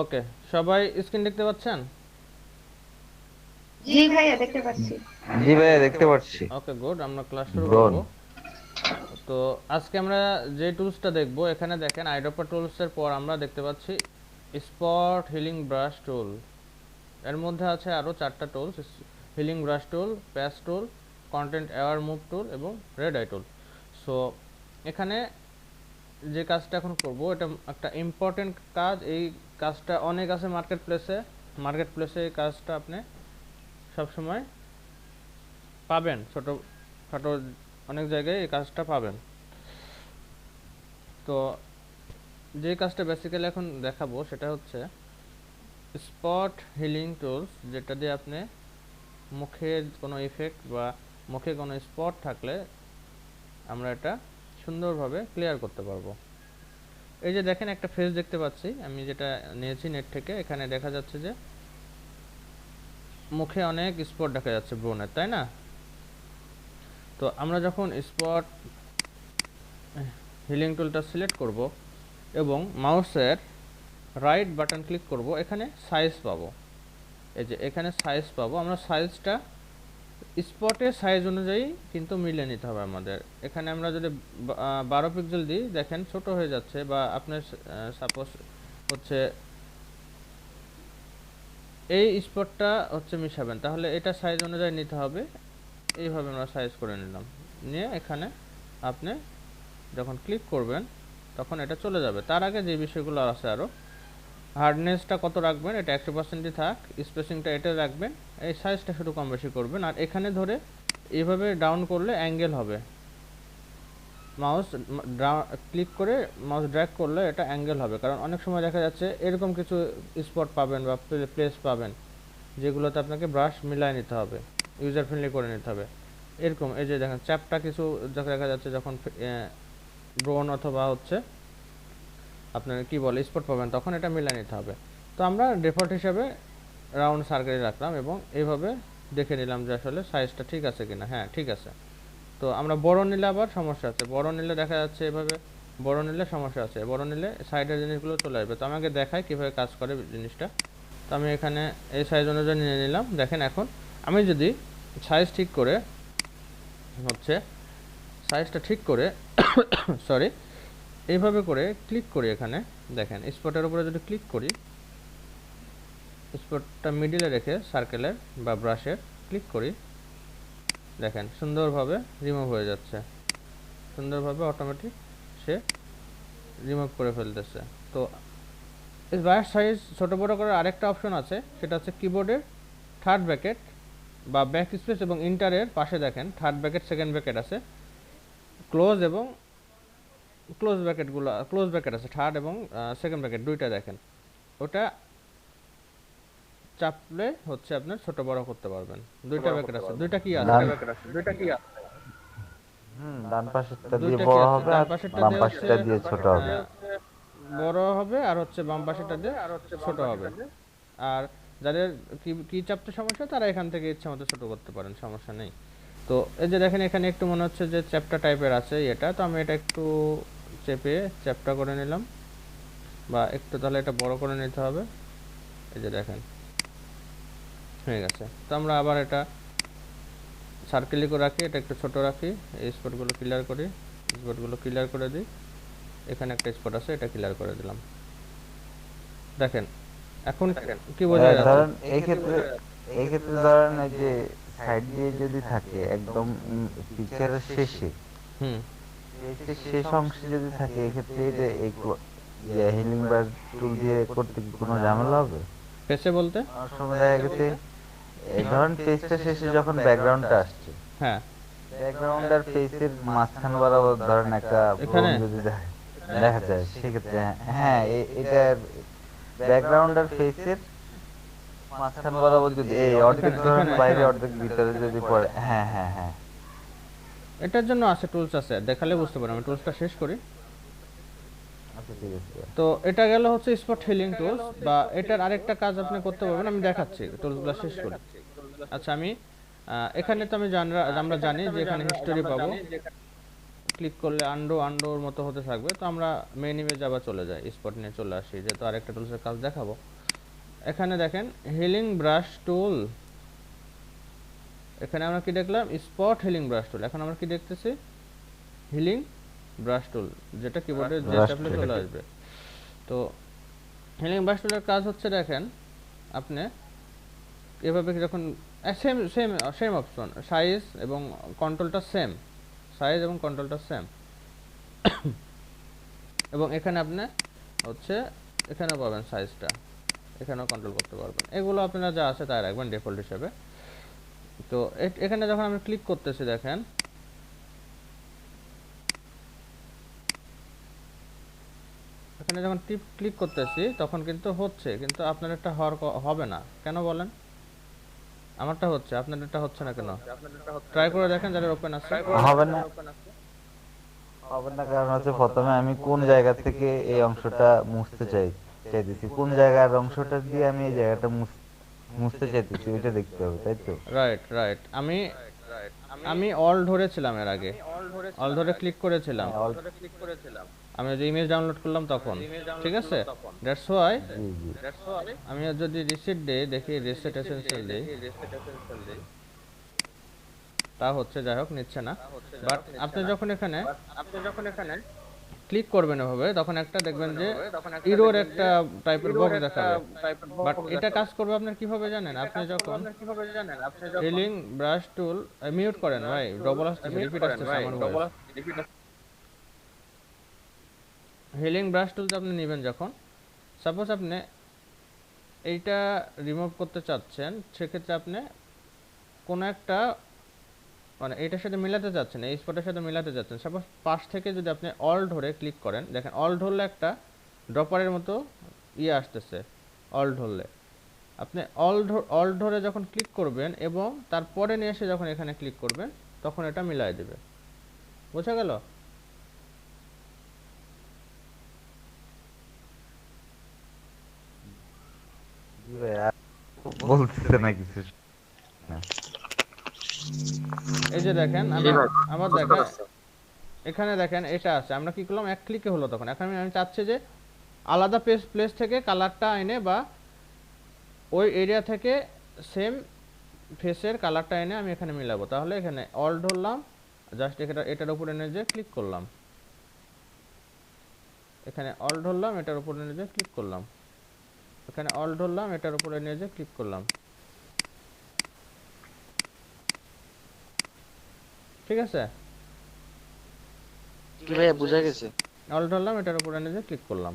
ওকে, সবাই স্ক্রিন দেখতে পাচ্ছেন? জি ভাইয়া দেখতে পাচ্ছি। জি ভাইয়া দেখতে পাচ্ছি। ওকে, গুড। আমরা ক্লাস শুরু করব। ব্রন। তো আজকে আমরা যে টুলসটা দেখব, এখানে দেখেন আইড্রপার টুলসের পর আমরা দেখতে পাচ্ছি স্পট হিলিং ব্রাশ টুল। এর মধ্যে আছে আরও 4টা টুলস: হিলিং ব্রাশ টুল, প্যাচ টুল, কন্টেন্ট অ্যাওয়ার মুভ টুল এবং রেড আই টুল। সো এখানে যে কাজটা এখন করব এটা একটা ইম্পর্টেন্ট কাজ। এই কাজটা অনেক আছে মার্কেট প্লেসে এই কাজটা আপনি সবসময় পাবেন, ছোটো খাটো অনেক জায়গায় এই কাজটা পাবেন। তো যে কাজটা বেসিক্যালি এখন দেখাবো সেটা হচ্ছে স্পট হিলিং টুলস, যেটা দিয়ে আপনি মুখে কোনো ইফেক্ট বা মুখে কোনো স্পট থাকলে আমরা এটা সুন্দরভাবে ক্লিয়ার করতে পারবো। এই যে দেখেন একটা ফেস দেখতে পাচ্ছি আমি, যেটা নিয়েছি নেট থেকে। এখানে দেখা যাচ্ছে যে মুখে অনেক স্পট দেখা যাচ্ছে ব্রণের, তাই না? তো আমরা যখন স্পট হিলিং টুলটা সিলেক্ট করব এবং মাউসের রাইট বাটন ক্লিক করব, এখানে সাইজ পাবো। এই যে এখানে সাইজ পাবো, আমরা সাইজটা স্পটের সাইজ অনুযায়ী কিন্তু মিলিয়ে নিতে হবে আমাদের। এখানে আমরা যদি 12 পিক্সেল দিই, দেখেন ছোট হয়ে যাচ্ছে। বা আপনার সাপোজ হচ্ছে এই স্পটটা হচ্ছে মিশাবেন, তাহলে এটা সাইজ অনুযায়ী নিতে হবে। এইভাবে আমরা সাইজ করে নিলাম, নিয়ে এখানে আপনি যখন ক্লিক করবেন তখন এটা চলে যাবে। তার আগে যে বিষয়গুলো আছে আরও, হার্ডনেসটা কত রাখবেন, এটা 100%ই থাক। স্পেসিংটা এটা রাখবেন। এই সাইজটা শুধু কম বেশি করবেন। আর এখানে ধরে এইভাবে ডাউন করলে অ্যাঙ্গেল হবে। মাউস ক্লিক করে মাউস ড্র্যাগ করলে এটা অ্যাঙ্গেল হবে, কারণ অনেক সময় দেখা যাচ্ছে এরকম কিছু স্পট পাবেন বা প্লেস পাবেন যেগুলোতে আপনাকে ব্রাশ মিলায় নিতে হবে, ইউজার ফ্রেন্ডলি করে নিতে হবে। এরকম এই যে দেখেন চ্যাপটা কিছু দেখা যাচ্ছে, যখন ব্রোন অথবা হচ্ছে আপনার কি বলে স্পট পাবেন, তখন এটা মিলিয়ে নিতে হবে। তো আমরা ডিফল্ট হিসাবে রাউন্ড সার্কেল রাখলাম এবং এইভাবে দেখে নিলাম যে আসলে সাইজটা ঠিক আছে কিনা। হ্যাঁ, ঠিক আছে। তো আমরা বড় নিলে আবার সমস্যা আছে, বড় নিলে দেখা যাচ্ছে এভাবে বড় নিলে সমস্যা আছে, বড় নিলে সাইডের জিনিসগুলো চলে আসবে। তো আমাকে দেখায় কীভাবে কাজ করে জিনিসটা। তো আমি এখানে এই সাইজ অনুযায়ী নিয়ে নিলাম। দেখেন এখন আমি যদি সাইজ ঠিক করে হচ্ছে সাইজটা ঠিক করে সরি এইভাবে করে ক্লিক করি, এখানে দেখেন স্পটের উপরে যদি ক্লিক করি, স্পটটা মিডিলে রেখে সার্কেলের বা ব্রাশের ক্লিক করি, দেখেন সুন্দরভাবে রিমুভ হয়ে যাচ্ছে, সুন্দরভাবে অটোমেটিক সে রিমুভ করে ফেলতেছে। তো এই ব্রাশ সাইজ ছোটো বড়ো করার আরেকটা অপশন আছে, সেটা হচ্ছে কিবোর্ডের থার্ড ব্র্যাকেট বা ব্যাক স্পেস এবং ইন্টারের পাশে দেখেন থার্ড ব্র্যাকেট সেকেন্ড ব্র্যাকেট আছে, ক্লোজ এবং ক্লোজ ব্র্যাকেট আছে, থার্ড এবং সেকেন্ড ব্র্যাকেট দুইটা দেখেন। ওটা চাপলে হচ্ছে আপনার ছোট বড় করতে পারবেন। দুইটা ব্র্যাকেট আছে, দুইটা কি আছে, ডান পাশেরটা দিয়ে দুইটা কি বড় আছে, হবে ডান আর পাশেরটা বাম দিয়ে হচ্ছে পাশেরটা দিয়ে ছোট হবে। বড় হবে, আর হচ্ছে বাম পাশেরটা দিয়ে ছোট হবে। আর যাদের কি চাপতে সমস্যা, তারা এখান থেকে ইচ্ছা মতো ছোট করতে পারেন, সমস্যা নেই। তো এই যে দেখেন এখানে একটু মনে হচ্ছে যে চ্যাপ্টা টাইপের আছে এটা, তো আমি এটা একটু চেপে চ্যাপ্টা করে নিলাম, বা একটু তাহলে এটা বড় করে নিতে হবে। এই যে দেখেন হয়ে গেছে। তো আমরা আবার এটা সার্কেলই করে রাখি, এটা একটু ছোট রাখি, এই স্পটগুলো ক্লিয়ার করে দিই। এখানে একটা স্পট আছে, এটা ক্লিয়ার করে দিলাম। দেখেন এখন কি বোঝা যাচ্ছে? ধরেন এই ক্ষেত্রে ধরেন এই যে সাইড দিয়ে যদি থাকে একদম পিকচারের শেষে, হুম। পেজের শেষ অংশে যদি থাকে, এক্ষেত্রে এটা হিলিং বার টুল দিয়ে করতে কি কোনো ঝামেলা হবে? পেছে বলতে? অনেক সময় দেখা গেছে এই ধরেন পেজটা শেষে যখন ব্যাকগ্রাউন্ডটা আসছে, হ্যাঁ, ব্যাকগ্রাউন্ড আর পেজের মাঝখান বরাবর ধরেন একটা ব্রণ এখানে যদি দেখা যায়, সেক্ষেত্রে হ্যাঁ এটা ব্যাকগ্রাউন্ড আর ফেসের মাঝখান বরাবর যদি এই অর্ধেক ধরেন এখানে বাইরে অর্ধেক ভিতরে যদি পড়ে, হ্যাঁ হ্যাঁ হ্যাঁ। এটার জন্য আছে, টুলস আছে, দেখালে বুঝতে পারবেন। আমি টুলসটা শেষ করি। আচ্ছা ঠিক আছে। তো এটা গেল হচ্ছে স্পট হিলিং টুলস, বা এটার আরেকটা কাজ আপনি করতে পারবেন, আমি দেখাচ্ছি টুলসগুলো শেষ করি। আচ্ছা, আমি এখানে তো আমরা জানি যে এখানে হিস্টোরি পাবো, ক্লিক করলে আন্ডোর মতো হতে থাকবে। তো আমরা মেইন ইমেজে আবার চলে যাই, স্পট নিয়ে চলে আসি, যেহেতু আরেকটা টুলসের কাজ দেখাবো। এখানে দেখেন হিলিং ব্রাশ টুল, এখানে আমরা কি দেখলাম, স্পট হিলিং ব্রাশ টুল। এখন আমরা কি দেখতেছি, হিলিং ব্রাশ টুল, যেটা কিবোর্ডে যে চাপলে চলে আসবে। তো হিলিং ব্রাশ টুলের কাজ হচ্ছে দেখেন, আপনি এভাবে যখন same same same option, size এবং কন্ট্রোলটা সেম, সাইজ এবং কন্ট্রোলটা সেম। এবং এখানে আপনি হচ্ছে এখানেও পাবেন সাইজটা, এখানেও কন্ট্রোল করতে পারবেন। এগুলো আপনারা যা আছে তাই রাখবেন ডিফল্ট হিসেবে। তো এখানে যখন আমি ক্লিক করতেছি দেখেন, এখানে যখন ক্লিক করতেছি তখন কিন্তু হচ্ছে, কিন্তু আপনার এটা হবে না কেন বলেন? আমারটা হচ্ছে, আপনার এটা হচ্ছে না কেন? ট্রাই করে দেখেন যাদের ওপেন আছে। হবে না, হবে না কারণ হচ্ছে প্রথমে আমি কোন জায়গা থেকে এই অংশটা মুছতে চাইতেছি, কোন জায়গার অংশটা দিয়ে আমি এই জায়গাটা মুছতে চাইতেছি ওইটা দেখতে হবে, তাই তো? রাইট আমি আমি অল ধরেছিলাম এর আগে, অল ধরে ক্লিক করেছিলাম আমি যে ইমেজ ডাউনলোড করলাম তখন, ঠিক আছে? দ্যাটস ওয়াই আমি যদি রিসেট দেই, দেখি রিসেট এসেনশিয়াল দেই, তা হচ্ছে, যাই হোক নিচ্ছে না। বাট আপনি যখন এখানে ক্লিক করবেন এভাবে, তখন একটা দেখবেন যে ইরোর একটা টাইপের বক্স দেখাবে। বাট এটা কাজ করবে আপনার কিভাবে জানেন? আপনি যখন হিলিং ব্রাশ টুল মিউট করেন, ভাই ডবল আসতেছে, রিপিট আসতেছে আমার ভয়েস। হিলিং ব্রাশ টুলটা আপনি নেবেন যখন, সাপোজ আপনি এইটা রিমুভ করতে চাচ্ছেন, সেক্ষেত্রে আপনি কোনো একটা মানে এইটার সাথে মিলাতে চাচ্ছেন, এই স্পটের সাথে মিলাতে চাচ্ছেন, সাপোজ পাশ থেকে যদি আপনি অল ধরে ক্লিক করেন, দেখেন অল ধরলে একটা ড্রপারের মতো আসতেছে। অল ধরলে আপনি অল ধরে যখন ক্লিক করবেন এবং তারপরে নিয়ে এসে যখন এখানে ক্লিক করবেন, তখন এটা মিলাই দেবে। বোঝা গেল? বলতেছে না কিছু না। এই যে দেখেন, আমি আবার দেখেন এখানে দেখেন এটা আছে, আমরা কি করলাম, এক ক্লিকে হলো। তখন এখন আমি চাচ্ছি যে আলাদা প্লেস থেকে কালারটা এনে, বা ওই এরিয়া থেকে সেম ফেসের কালারটা এনে আমি এখানে মিলাবো। তাহলে এখানে অল ধরলাম, জাস্ট এটার উপরে এনে যে ক্লিক করলাম, এখানে অল ধরলাম, এটার উপরে এনে যে ক্লিক করলাম, এখানে অল ধরলাম, এটার উপরে এনে যে ক্লিক করলাম, ঠিক আছে? কি ভাইয়া বুঝা গেছে? অল ধরলাম, এটার উপরে এনে যে ক্লিক করলাম।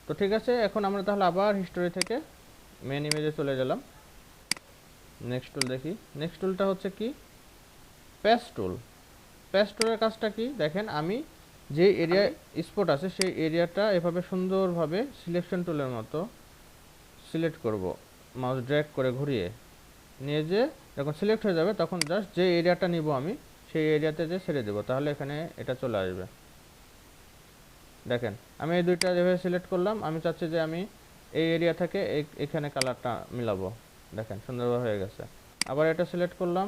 তো ঠিক আছে, এখন আমরা তাহলে আবার হিস্টোরি থেকে মেন ইমেজে চলে গেলাম। নেক্সট টুল দেখি। নেক্সট টুলটা হচ্ছে কি, পেস্ট টুল। পেস্ট টুলের কাজটা কি দেখেন, আমি যে এরিয়া স্পট আছে সেই এরিয়াটা এভাবে সুন্দরভাবে সিলেকশন টুলের মতো সিলেক্ট করব, মাউস ড্র্যাগ করে ঘুরিয়ে নিয়ে, যে যখন সিলেক্ট হয়ে যাবে তখন জাস্ট যে এরিয়াটা নিব আমি সেই এরিয়াতে যে ছেড়ে দেবো, তাহলে এখানে এটা চলে আসবে। দেখেন আমি এই দুইটা যেভাবে সিলেক্ট করলাম, আমি চাচ্ছি যে আমি এই এরিয়া থেকে এখানে কালারটা মিলাবো, দেখেন সুন্দরভাবে হয়ে গেছে। আবার এটা সিলেক্ট করলাম,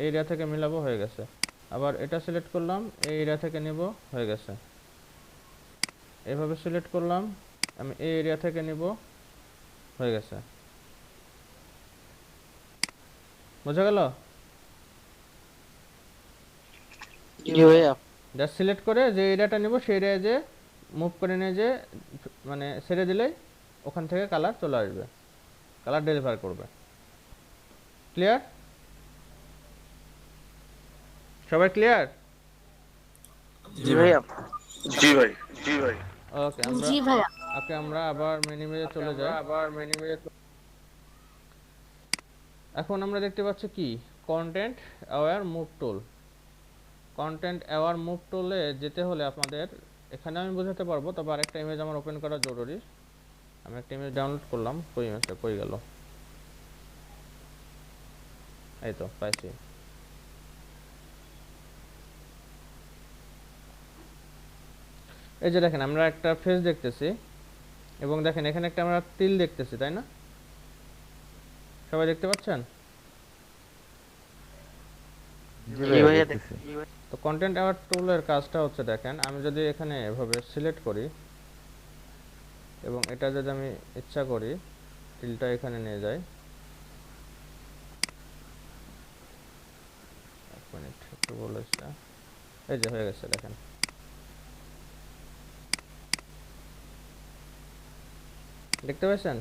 এই এরিয়া থেকে মিলাবো, হয়ে গেছে। আবার এটা সিলেক্ট করলাম, এই এরিয়া থেকে নিব, হয়ে গেছে। এভাবে সিলেক্ট করলাম, আমি এই এরিয়া থেকে নিব, হয়ে গেছে। বোঝা গেল? কি ভাইয়া? জাস্ট সিলেক্ট করে যে এরিয়াটা নিব সেই এরিয়ায় যে মুভ করে নিয়ে যে মানে ছেড়ে দিলেই ওখান থেকে কালার চলে আসবে, কালার ডেলিভার করবে। ক্লিয়ার? সবাই ক্লিয়ার? জি ভাইয়া। ওকে, আমরা আবার মেনু ইমেজে চলে যাই। এখন আমরা দেখতে পাচ্ছি কি, content aware move tool. Content aware move টুলে যেতে হলে আপনাদের, এখানে আমি বোঝাতে পারবো, তবে আরেকটা ইমেজ আমার ওপেন করা জরুরি। আমি একটা ইমেজ ডাউনলোড করলাম, কই ইমেজটা কই গেল, এই তো পাইছি। এই যে দেখেন আমরা একটা ফেস দেখতেছি, এবং দেখেন এখানে একটা আমরা তিল দেখতেছি, তাই না? সবাই দেখতে পাচ্ছেন? জি জি ভাইয়া ভাইয়া দেখতেছি। তো কন্টেন্ট অ্যাওয়ার্ড টুলের কাজটা হচ্ছে দেখেন, আমি যদি এখানে এভাবে সিলেক্ট করি এবং এটা যদি আমি ইচ্ছা করি টিলটা এখানে নিয়ে যাই, এক মিনিট একটু বলেছে, এই যে হয়ে গেছে দেখেন। দেখতে পাচ্ছেন?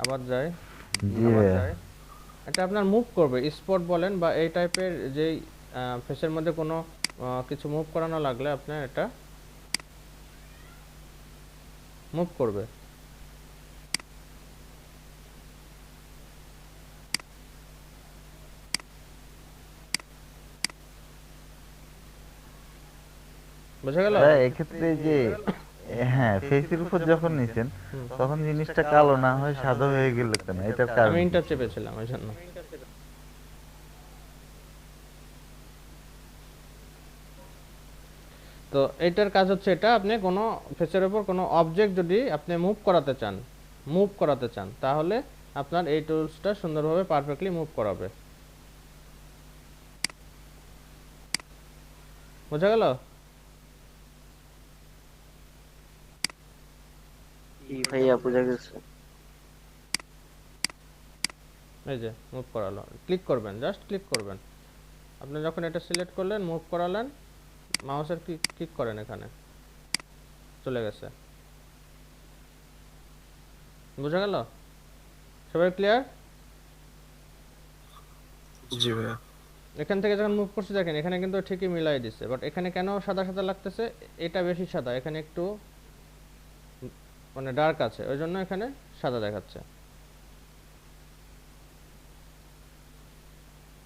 আবার যাই, জি ভাইয়া। এটা আপনার মুভ করবে, স্পট বলেন বা এই টাইপের যেই ফেসের মধ্যে কোনো কিছু মুভ করানো লাগলে আপনার এটা মুভ করবে। বুঝা গেল? ভাইয়া এক্ষেত্রে যে হ্যাঁ ফেসের উপর যখন নিছেন তখন জিনিসটা কালো না হয় সাদা হয়ে গেল কেন, এটার কারণ আমি কি? ইন্টার চেপেছিলাম ওই জন্য। তো এটার কাজ হচ্ছে, এটা আপনি কোনো ফেসের উপর কোনো অবজেক্ট যদি আপনি মুভ করাতে চান তাহলে আপনার এই টুলসটা সুন্দরভাবে পারফেক্টলি মুভ করাবে। বোঝা গেল? জি ভাইয়া বুঝা গেছে। এই যে মুভ করালো, ক্লিক করবেন, জাস্ট ক্লিক করবেন। আপনি যখন এটা সিলেক্ট করলেন, মুভ করালেন, মাউসের ক্লিক করেন, এখানে চলে গেছে। বোঝা গেল? সবাই ক্লিয়ার? জি ভাইয়া। এখান থেকে যখন মুভ করছি দেখেন এখানে কিন্তু ঠিকই মিলাই দিচ্ছে, বাট এখানে কেন সাদা সাদা লাগতেছে? এটা বেশি সাদা, এখানে একটু মানে ডার্ক আছে, ওই জন্য এখানে সাদা দেখাচ্ছে।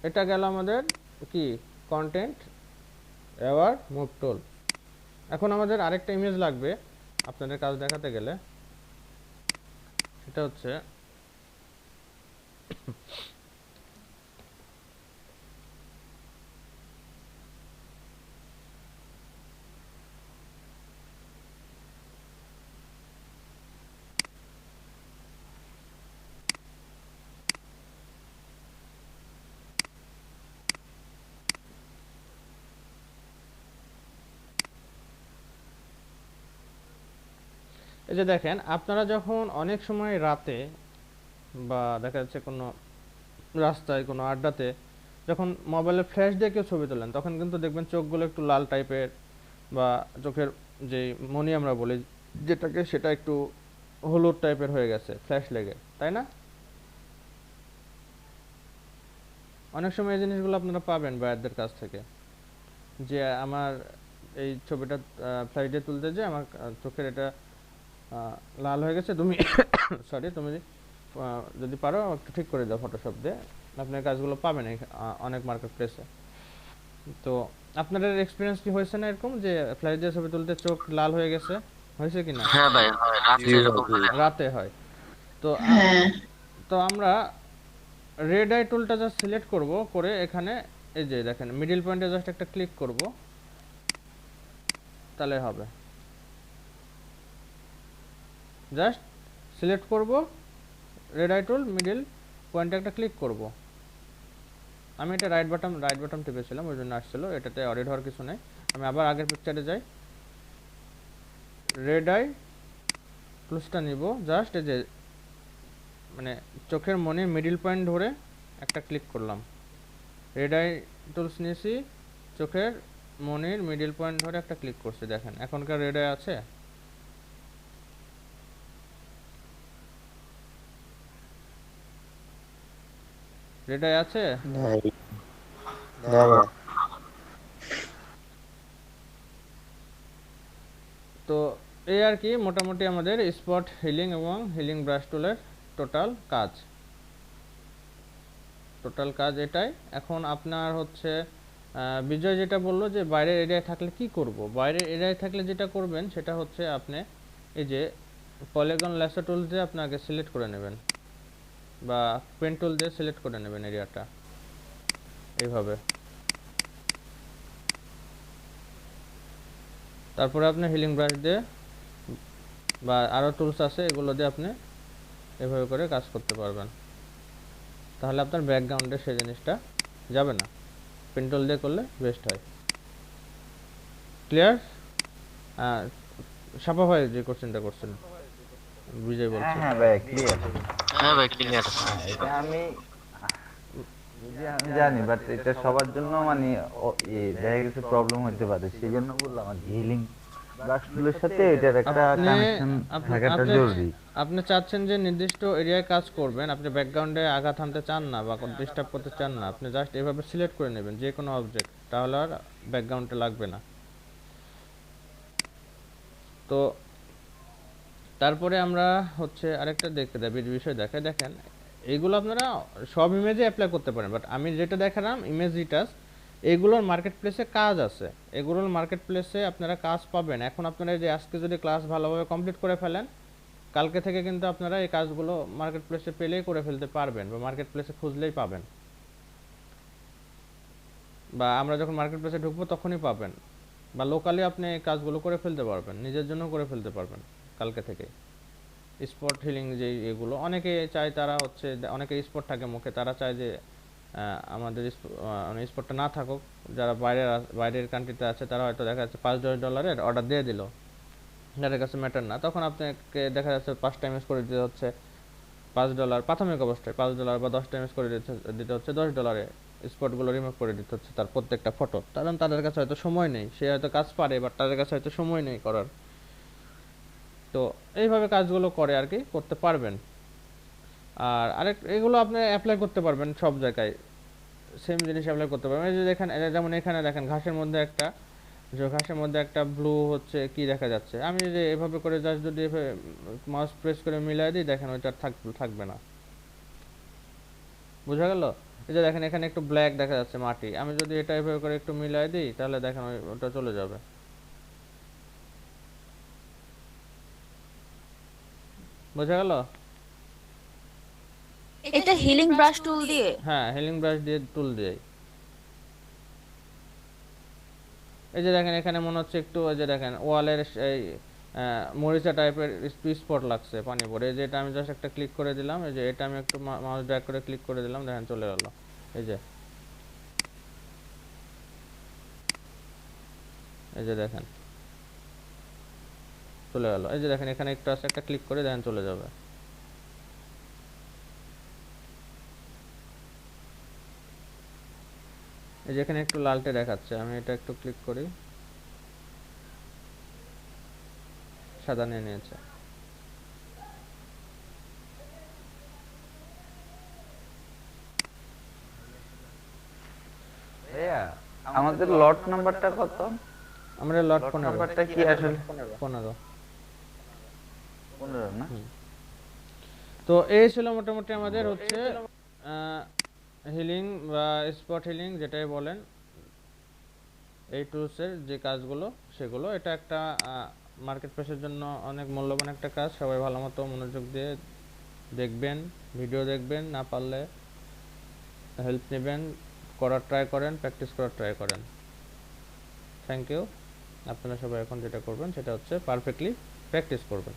এটা গেল আমাদের কি, কন্টেন্ট অ্যাওয়ার্ড মুভ টুল। এখন আমাদের আরেকটা ইমেজ লাগবে আপনাদের কাজ দেখাতে গেলে, সেটা হচ্ছে এই যে দেখেন, আপনারা যখন অনেক সময় রাতে বা দেখা যাচ্ছে কোনো রাস্তায় কোনো আড্ডাতে যখন মোবাইলে ফ্ল্যাশ দিয়ে কেউ ছবি তোলেন, তখন কিন্তু দেখবেন চোখগুলো একটু লাল টাইপের বা চোখের যে মনি আমরা বলি যেটাকে, সেটা একটু হলুদ টাইপের হয়ে গেছে ফ্ল্যাশ লেগে, তাই না? অনেক সময় এই জিনিসগুলো আপনারা পাবেন বায়ারদের কাছ থেকে, যে আমার এই ছবিটা ফ্ল্যাশ দিয়ে তুলতে যে আমার চোখের এটা লাল হয়ে গেছে, তুমি সরি তুমি যদি পারো একটু ঠিক করে দাও ফটোশপ দিয়ে। আপনার কাজগুলো পাবেন অনেক মার্কেট প্লেসে। তো আপনাদের এক্সপিরিয়েন্স কি হয়েছে না এরকম যে ফ্ল্যাশ দিয়ে ছবি তুলতে চোখ লাল হয়ে গেছে, হয়েছে কি না? হ্যাঁ ভাই, হয় রাতে জি এরকম হয়। ভাইয়া। রাতে হয়। তো তো আমরা রেড আই টুলটা জাস্ট সিলেক্ট করব, করে এখানে এই যে দেখেন মিডল পয়েন্টে জাস্ট একটা ক্লিক করব, তাহলে হবে। জাস্ট সিলেক্ট করব রেড আই টুল, মিডল পয়েন্টে একটা ক্লিক করব। আমি এটা রাইট বাটন টিপেছিলাম ওই জন্য আসছিল, এটাতে অডিট হওয়ার কিছু নেই। আমি আবার আগের পিকচারে যাই, রেড আই টুলসটা নিব, জাস্ট এই যে মানে চোখের মনে মিডল পয়েন্ট ধরে একটা ক্লিক করলাম। রেড আই টুলস নিয়েছি, চোখের মনির মিডল পয়েন্ট ধরে একটা ক্লিক করছি, দেখেন এখনকার রেড আই আছে। রেড আই আছে। নাই নাই। তো এই আর কি মোটামুটি আমাদের স্পট হিলিং এবং হিলিং ব্রাশ টুলের টোটাল কাজ। এটাই। এখন আপনার হচ্ছে বিজয় যেটা বললো যে বাইরের এরিয়ায় থাকলে কি করব, বাইরের এরিয়ায় থাকলে যেটা করবেন সেটা হচ্ছে আপনি এই যে পলিগন ল্যাসো টুল দিয়ে আপনাকে সিলেক্ট করে নেবেন বা পেন টুল দিয়ে সিলেক্ট করে নেবেন এরিয়াটা এইভাবে। তারপরে আপনি হিলিং ব্রাশ দিয়ে বা আরও টুলস আছে এগুলো দিয়ে আপনি এভাবে করে কাজ করতে পারবেন। তাহলে আপনার ব্যাকগ্রাউন্ডে সেই জিনিসটা যাবে না। পেন টুল দিয়ে করলে বেস্ট হয়। ক্লিয়ার? সাপা ভাই যে কোশ্চেনটা করছেন, বিজয় হ্যাঁ বলছে। হ্যাঁ ভাই ক্লিয়ার। হ্যাঁ ভাই ক্লিয়ার। এটা আমি আমি জানি, বাট এটা সবার জন্য মানে দেখা গেছে প্রবলেম হতে পারে, সেই জন্য বললাম আর হিলিং ব্রাশ টুলের সাথে এটার একটা আপনি কানেকশন থাকাটা আপনি জরুরি। আপনি চাচ্ছেন যে নির্দিষ্ট এরিয়ায় কাজ করবেন, আপনি ব্যাকগ্রাউন্ডে আঘাত আনতে চান না বা ডিস্টার্ব করতে চান না, আপনি জাস্ট এভাবে সিলেক্ট করে নেবেন যে কোনো অবজেক্ট, তাহলে আর ব্যাকগ্রাউন্ডে লাগবে না। তো তারপরে আমরা হচ্ছে আরেকটা দেখতে দেয় বিষয় দেখে, দেখেন এইগুলো আপনারা সব ইমেজে অ্যাপ্লাই করতে পারেন, বাট আমি যেটা দেখালাম ইমেজ রিটাচ, এগুলোর মার্কেট প্লেসে কাজ আছে, এগুলোর মার্কেট প্লেসে আপনারা কাজ পাবেন। এখন আপনারা যে আজকে যদি ক্লাস ভালোভাবে কমপ্লিট করে ফেলেন, কালকে থেকে কিন্তু আপনারা এই কাজগুলো মার্কেট প্লেসে পেলেই করে ফেলতে পারবেন, বা মার্কেট প্লেসে খুঁজলেই পাবেন, বা আমরা যখন মার্কেট প্লেসে ঢুকবো তখনই পাবেন, বা লোকালি আপনি এই কাজগুলো করে ফেলতে পারবেন, নিজের জন্য করে ফেলতে পারবেন কালকে থেকে। স্পট হিলিং যে এগুলো অনেকে চায়, তারা হচ্ছে অনেকে স্পট থাকে মুখে, তারা চায় যে আমাদের স্পটটা না থাকুক, যারা বাইরের কান্ট্রিতে আছে তারা হয়তো দেখা যাচ্ছে $5-10 অর্ডার দিয়ে দিল, যাদের কাছে ম্যাটার না, তখন আপনাকে দেখা যাচ্ছে 5টা ইমেজ করে দিতে হচ্ছে $5, প্রাথমিক অবস্থায় $5 বা 10টা ইমেজ করে দিতে হচ্ছে $10, স্পটগুলো রিমুভ করে দিতে হচ্ছে তার প্রত্যেকটা ফটো, কারণ তাদের কাছে হয়তো সময় নেই, সে হয়তো কাজ পারে বাট তাদের কাছে হয়তো সময় নেই করার। তো এইভাবে কাজগুলো করে আর কি, করতে পারবেন। আর আরেক এগুলো আপনি অ্যাপ্লাই করতে পারবেন সব জায়গায়, সেম জিনিস অ্যাপ্লাই করতে পারবেন। এই যে দেখেন, যেমন এখানে দেখেন ঘাসের মধ্যে একটা, যে ঘাসের মধ্যে একটা ব্লু হচ্ছে কি দেখা যাচ্ছে, আমি যে এভাবে করে জাস্ট যদি মাউস প্রেস করে মিলাই দিই, দেখেন ওইটা থাকবে না, বোঝা গেল? এই যে দেখেন এখানে একটু ব্ল্যাক দেখা যাচ্ছে মাটি, আমি যদি এটা এভাবে করে একটু মিলাই দিই, তাহলে দেখেন ওটা চলে যাবে, বোঝা গেল? এটা হিলিং ব্রাশ টুল দিয়ে? হ্যাঁ, হিলিং ব্রাশ দিয়ে, টুল দিয়ে। এই যে দেখেন এখানে মনে হচ্ছে একটু, ওই যে দেখেন ওয়ালের এই মরিচা টাইপের স্পট লাগছে পানি পড়ে, এই যে এটা আমি জাস্ট একটা ক্লিক করে দিলাম, এই যে এটা আমি একটু মাউস ড্র্যাগ করে ক্লিক করে দিলাম, দেখেন চলে গেল। এই যে এই যে দেখেন চলে গেল। এই যে দেখেন এখানে একটু আছে, একটা ক্লিক করে দেখেন চলে যাবে। এই যে এখানে একটু লালটে দেখাচ্ছে, আমি এটা একটু ক্লিক করি, সাদা নিয়ে নিয়েছে। ভাইয়া আমাদের লট নাম্বারটা কত? আমরা লট লট 15। নাম্বারটা কি আসলে? 15। 15 না? তো এই ছিল মোটামুটি আমাদের হচ্ছে হিলিং বা স্পট হিলিং যেটাই বলেন, এই টুলসের যে কাজগুলো সেগুলো, এটা একটা মার্কেট প্লেসের জন্য অনেক মূল্যবান একটা কাজ। সবাই ভালো মতো মনোযোগ দিয়ে দেখবেন, ভিডিও দেখবেন, না পারলে হেল্প নেবেন, করার ট্রাই করেন, প্র্যাকটিস করার ট্রাই করেন। Thank you. আপনারা সবাই এখন যেটা করবেন সেটা হচ্ছে পারফেক্টলি প্র্যাকটিস করবেন।